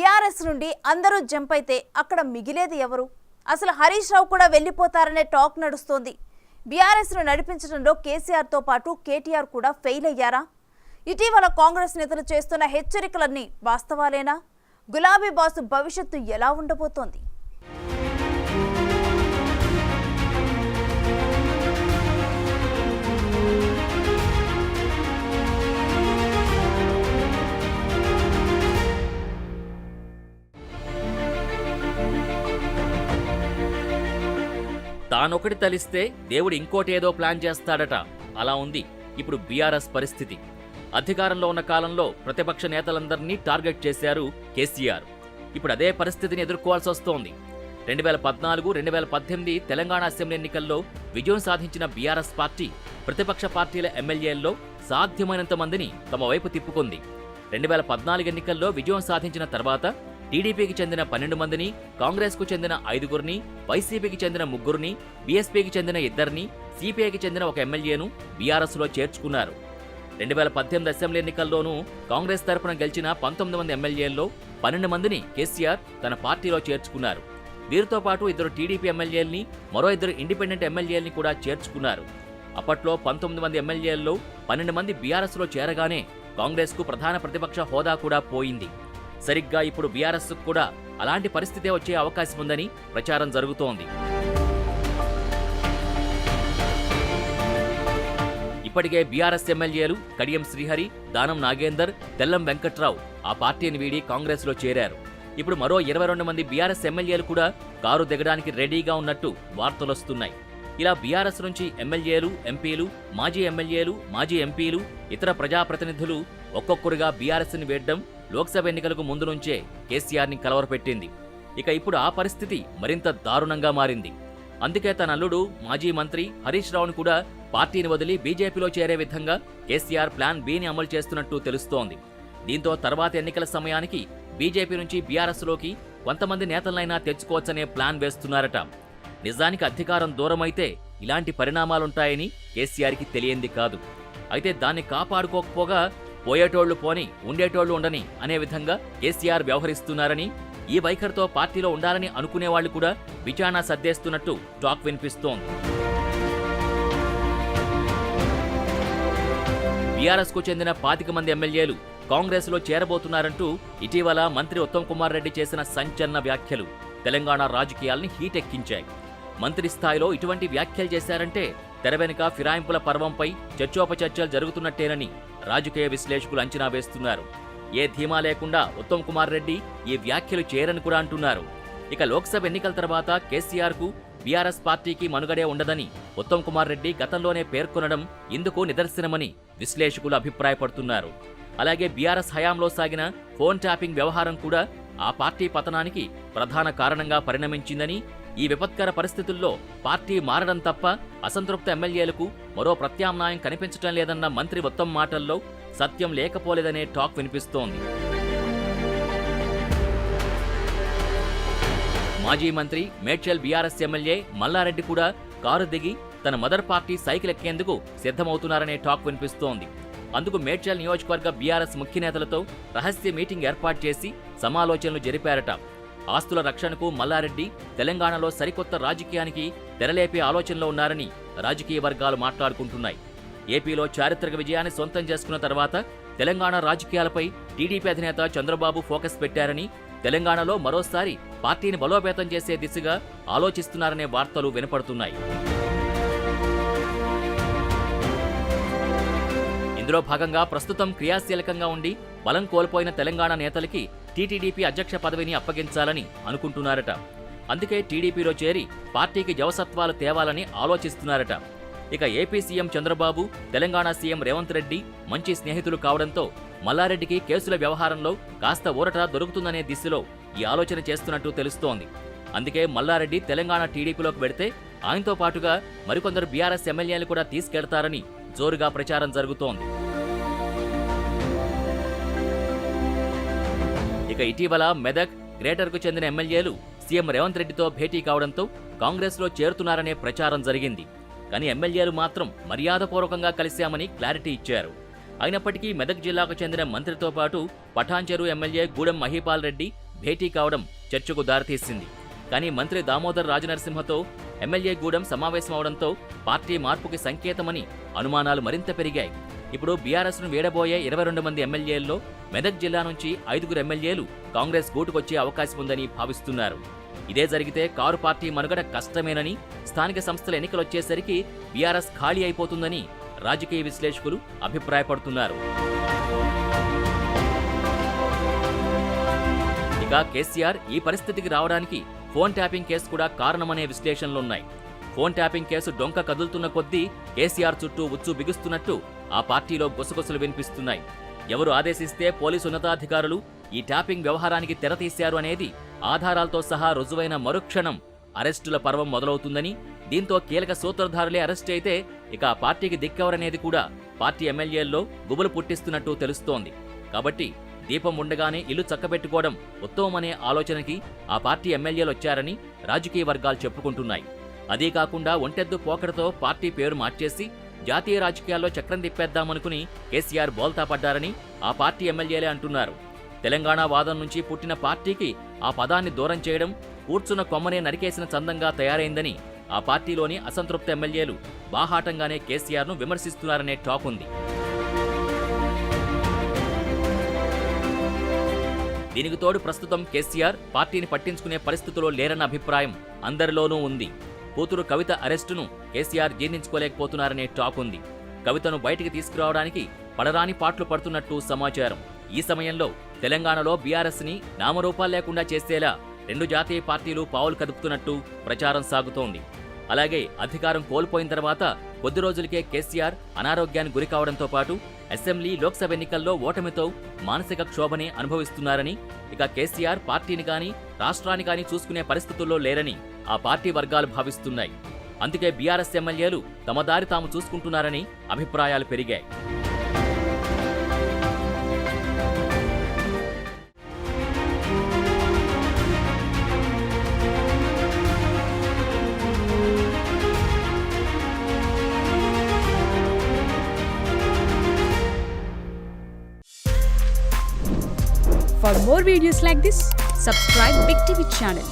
BRS నుండి అందరూ jump అయితే అక్కడ మిగిలేది ఎవరు? అసలు హరీష్ రావు కూడా వెళ్ళిపోతారనే టాక్ నడుస్తోంది. బీఆర్ఎస్ ను నడిపించడంలో కేసీఆర్ తో పాటు కేటీఆర్ కూడా ఫెయిల్ అయ్యారా? ఇటీవల కాంగ్రెస్ నేతలు చేస్తున్న హెచ్చరికలన్నీ వాస్తవాలేనా? గులాబీ బాసు భవిష్యత్తు ఎలా ఉండబోతోంది? తానొకటి తలిస్తే దేవుడు ఇంకోటేదో ప్లాన్ చేస్తాడట. అలా ఉంది ఇప్పుడు బీఆర్ఎస్ పరిస్థితి. అధికారంలో ఉన్న కాలంలో ప్రతిపక్ష నేతలందరినీ టార్గెట్ చేశారు కేసీఆర్. ఇప్పుడు అదే పరిస్థితిని ఎదుర్కోవాల్సి వస్తోంది. 2014-2018 తెలంగాణ అసెంబ్లీ ఎన్నికల్లో విజయం సాధించిన బీఆర్ఎస్ పార్టీ ప్రతిపక్ష పార్టీల ఎమ్మెల్యేల్లో సాధ్యమైనంత మందిని తమ వైపు తిప్పుకుంది. 2014 ఎన్నికల్లో విజయం సాధించిన తర్వాత టీడీపీకి చెందిన 12 మందిని, కాంగ్రెస్కు చెందిన 5గురిని, వైసీపీకి చెందిన 3గురిని, బీఎస్పీకి చెందిన 2ని, సిపిఐకి చెందిన 1 ఎమ్మెల్యేను బీఆర్ఎస్లో చేర్చుకున్నారు. 2018 అసెంబ్లీ ఎన్నికల్లోనూ కాంగ్రెస్ తరపున గెలిచిన 19 మంది ఎమ్మెల్యేల్లో 12 మందిని కేసీఆర్ తన పార్టీలో చేర్చుకున్నారు. వీరితో పాటు 2 టీడీపీ ఎమ్మెల్యేల్ని, మరో 2 ఇండిపెండెంట్ ఎమ్మెల్యేల్ని కూడా చేర్చుకున్నారు. అప్పట్లో 19 మంది ఎమ్మెల్యేల్లో 12 మంది బీఆర్ఎస్లో చేరగానే కాంగ్రెస్కు ప్రధాన ప్రతిపక్ష హోదా కూడా పోయింది. సరిగ్గా ఇప్పుడు బీఆర్ఎస్కు కూడా అలాంటి పరిస్థితే వచ్చే అవకాశం ఉందని ప్రచారం జరుగుతోంది. ఇప్పటికే బీఆర్ఎస్ ఎమ్మెల్యేలు కడియం శ్రీహరి, దానం నాగేందర్, తెల్లం వెంకట్రావు ఆ పార్టీని వీడి కాంగ్రెస్లో చేరారు. ఇప్పుడు మరో 22 మంది బీఆర్ఎస్ ఎమ్మెల్యేలు కూడా కారు దిగడానికి రెడీగా ఉన్నట్టు వార్తలొస్తున్నాయి. ఇలా బీఆర్ఎస్ నుంచి ఎమ్మెల్యేలు, ఎంపీలు, మాజీ ఎమ్మెల్యేలు, మాజీ ఎంపీలు, ఇతర ప్రజాప్రతినిధులు ఒక్కొక్కరుగా బీఆర్ఎస్ని వేయడం లోక్సభ ఎన్నికలకు ముందు నుంచే కేసీఆర్ని కలవరపెట్టింది. ఇక ఇప్పుడు ఆ పరిస్థితి మరింత దారుణంగా మారింది. అందుకే తన అల్లుడు మాజీ మంత్రి హరీష్ రావును కూడా పార్టీని వదిలి బీజేపీలో చేరే విధంగా కేసీఆర్ ప్లాన్ బిని అమలు చేస్తున్నట్టు తెలుస్తోంది. దీంతో తర్వాత ఎన్నికల సమయానికి బీజేపీ నుంచి బీఆర్ఎస్లోకి కొంతమంది నేతలనైనా తెచ్చుకోవచ్చనే ప్లాన్ వేస్తున్నారట. నిజానికి అధికారం దూరమైతే ఇలాంటి పరిణామాలుంటాయని కేసీఆర్కి తెలియంది కాదు. అయితే దాన్ని కాపాడుకోకపోగా పోయేటోళ్లు పోని, ఉండేటోళ్లు ఉండని అనే విధంగా కేసీఆర్ వ్యవహరిస్తున్నారని, ఈ వైఖరితో పార్టీలో ఉండాలని అనుకునేవాళ్లు కూడా విచారణ సర్దేస్తున్నట్టు టాక్ వినిపిస్తోంది. బీఆర్ఎస్కు చెందిన 25 మంది ఎమ్మెల్యేలు కాంగ్రెస్లో చేరబోతున్నారంటూ ఇటీవల మంత్రి ఉత్తమ్ కుమార్ రెడ్డి చేసిన సంచలన వ్యాఖ్యలు తెలంగాణ రాజకీయాల్ని హీటెక్కించాయి. మంత్రి స్థాయిలో ఇటువంటి వ్యాఖ్యలు చేశారంటే తెర వెనుక ఫిరాయింపుల పర్వంపై చర్చోపచర్చలు జరుగుతున్నట్టేనని రాజకీయ విశ్లేషకులు అంచనా వేస్తున్నారు. ఏ ధీమా లేకుండా ఉత్తమ్ కుమార్ రెడ్డి ఈ వ్యాఖ్యలు చేయరని కూడా అంటున్నారు. ఇక లోక్సభ ఎన్నికల తర్వాత కేసీఆర్కు బీఆర్ఎస్ పార్టీకి మనుగడే ఉండదని ఉత్తమ్ కుమార్ రెడ్డి గతంలోనే పేర్కొనడం ఇందుకు నిదర్శనమని విశ్లేషకులు అభిప్రాయపడుతున్నారు. అలాగే బీఆర్ఎస్ హయాంలో సాగిన ఫోన్ ట్యాపింగ్ వ్యవహారం కూడా ఆ పార్టీ పతనానికి ప్రధాన కారణంగా పరిణమించిందని, ఈ విపత్కర పరిస్థితుల్లో పార్టీ మారడం తప్ప అసంతృప్త ఎమ్మెల్యేలకు మరో ప్రత్యామ్నాయం కనిపించటం లేదన్న మంత్రి ఉత్తమ్ మాటల్లో సత్యం లేకపోలేదనే టాక్ వినిపిస్తోంది. మాజీ మంత్రి మేడ్చల్ బీఆర్ఎస్ ఎమ్మెల్యే మల్లారెడ్డి కూడా కారు దిగి తన మదర్ పార్టీ సైకిల్ ఎక్కేందుకు సిద్ధమవుతున్నారనే టాక్ వినిపిస్తోంది. అందుకు మేడ్చల్ నియోజకవర్గ బీఆర్ఎస్ ముఖ్య నేతలతో రహస్య మీటింగ్ ఏర్పాటు చేసి సమాలోచనలు జరిపారట. ఆస్తుల రక్షణకు మల్లారెడ్డి తెలంగాణలో సరికొత్త రాజకీయానికి తెరలేపే ఆలోచనలో ఉన్నారని రాజకీయ వర్గాలు మాట్లాడుకుంటున్నాయి. ఏపీలో చారిత్రక విజయాన్ని సొంతం చేసుకున్న తర్వాత తెలంగాణ రాజకీయాలపై టీడీపీ అధినేత చంద్రబాబు ఫోకస్ పెట్టారని, తెలంగాణలో మరోసారి పార్టీని బలోపేతం చేసే దిశగా ఆలోచిస్తున్నారనే వార్తలు వినపడుతున్నాయి. ఇందులో భాగంగా ప్రస్తుతం క్రియాశీలకంగా ఉండి బలం కోల్పోయిన తెలంగాణ నేతలకి టీటీడీపీ అధ్యక్ష పదవిని అప్పగించాలని అనుకుంటున్నారట. అందుకే టీడీపీలో చేరి పార్టీకి జవసత్వాలు తేవాలని ఆలోచిస్తున్నారట. ఇక AP CM Chandrababu, Telangana CM Revanth Reddy మంచి స్నేహితులు కావడంతో మల్లారెడ్డికి కేసుల వ్యవహారంలో కాస్త ఊరట దొరుకుతుందనే దిశలో ఈ ఆలోచన చేస్తున్నట్టు తెలుస్తోంది. అందుకే మల్లారెడ్డి తెలంగాణ టీడీపీలోకి వెడితే ఆయనతో పాటుగా మరికొందరు బీఆర్ఎస్ ఎమ్మెల్యేలు కూడా తీసుకెళ్తారని జోరుగా ప్రచారం జరుగుతోంది. ఇక ఇటీవల మెదక్, గ్రేటర్కు చెందిన ఎమ్మెల్యేలు సీఎం రేవంత్ రెడ్డితో భేటీ కావడంతో కాంగ్రెస్లో చేరుతున్నారనే ప్రచారం జరిగింది. కానీ ఎమ్మెల్యేలు మాత్రం మర్యాదపూర్వకంగా కలిశామని క్లారిటీ ఇచ్చారు. అయినప్పటికీ మెదక్ జిల్లాకు చెందిన మంత్రితో పాటు పఠాన్చెరు ఎమ్మెల్యే గూడెం మహీపాల్ రెడ్డి భేటీ కావడం చర్చకు దారితీసింది. కానీ మంత్రి దామోదర్ రాజనరసింహతో ఎమ్మెల్యే గూడెం సమావేశం అవడంతో పార్టీ మార్పుకి సంకేతమని అనుమానాలు మరింత పెరిగాయి. ఇప్పుడు బీఆర్ఎస్ను వీడబోయే 22 మంది ఎమ్మెల్యేల్లో మెదక్ జిల్లా నుంచి 5 ఎమ్మెల్యేలు కాంగ్రెస్ గూటుకొచ్చే అవకాశం ఉందని భావిస్తున్నారు. ఇదే జరిగితే కారు పార్టీ మనుగడ కష్టమేనని, స్థానిక సంస్థల ఎన్నికలొచ్చేసరికి బీఆర్ఎస్ ఖాళీ అయిపోతుందని రాజకీయ విశ్లేషకులు అభిప్రాయపడుతున్నారు. ఇక కేసీఆర్ ఈ పరిస్థితికి రావడానికి ఫోన్ ట్యాపింగ్ కేసు కూడా కారణమనే విశ్లేషణలున్నాయి. ఫోన్ ట్యాపింగ్ కేసు డొంక కదులుతున్న కొద్దీ కేసీఆర్ చుట్టూ ఉచ్చు బిగుస్తున్నట్టు ఆ పార్టీలో గుసగుసలు వినిపిస్తున్నాయి. ఎవరు ఆదేశిస్తే పోలీసు ఉన్నతాధికారులు ఈ ట్యాపింగ్ వ్యవహారానికి తెరతీశారు అనేది ఆధారాలతో సహా రుజువైన మరుక్షణం అరెస్టుల పర్వం మొదలవుతుందని, దీంతో కీలక సూత్రధారులే అరెస్ట్ అయితే ఇక ఆ పార్టీకి దిక్కెవరనేది కూడా పార్టీ ఎమ్మెల్యేల్లో గుబులు పుట్టిస్తున్నట్టు తెలుస్తోంది. కాబట్టి దీపం ఉండగానే ఇల్లు చక్కబెట్టుకోవడం ఉత్తమమనే ఆలోచనకి ఆ పార్టీ ఎమ్మెల్యేలొచ్చారని రాజకీయ వర్గాలు చెప్పుకుంటున్నాయి. అదీ కాకుండా ఒంటెద్దు పోకడతో పార్టీ పేరు మార్చేసి జాతీయ రాజకీయాల్లో చక్రం తిప్పేద్దామనుకుని కేసీఆర్ బోల్తా పడ్డారని ఆ పార్టీ ఎమ్మెల్యేలే అంటున్నారు. తెలంగాణ వాదం నుంచి పుట్టిన పార్టీకి ఆ పదాన్ని దూరం చేయడం కూర్చున్న కొమ్మనే నరికేసిన చందంగా తయారైందని ఆ పార్టీలోని అసంతృప్త ఎమ్మెల్యేలు బాహాటంగానే కేసీఆర్ను విమర్శిస్తున్నారనే టాక్ ఉంది. దీనికి తోడు ప్రస్తుతం కేసీఆర్ పార్టీని పట్టించుకునే పరిస్థితిలో లేరన్న అభిప్రాయం అందరిలోనూ ఉంది. కూతురు కవిత అరెస్టును కేసీఆర్ జీర్ణించుకోలేకపోతున్నారనే టాక్ ఉంది. కవితను బయటికి తీసుకురావడానికి పడరాని పాట్లు పడుతున్నట్టు సమాచారం. ఈ సమయంలో తెలంగాణలో బీఆర్ఎస్ని నామరూపాలు లేకుండా చేసేలా 2 జాతీయ పార్టీలు పావులు కదుపుతున్నట్టు ప్రచారం సాగుతోంది. అలాగే అధికారం కోల్పోయిన తర్వాత కొద్ది రోజులకే కేసీఆర్ అనారోగ్యానికి గురికావడంతో పాటు అసెంబ్లీ, లోక్సభ ఎన్నికల్లో ఓటమితో మానసిక క్షోభని అనుభవిస్తున్నారని, ఇక కేసీఆర్ పార్టీని గాని రాష్ట్రాన్ని గాని చూసుకునే పరిస్థితుల్లో లేరని ఆ పార్టీ వర్గాలు భావిస్తున్నాయి. అందుకే బీఆర్ఎస్ ఎమ్మెల్యేలు తమ దారి తాము చూసుకుంటున్నారని అభిప్రాయాలు పెరిగాయి. For more videos like this, subscribe Big TV channel.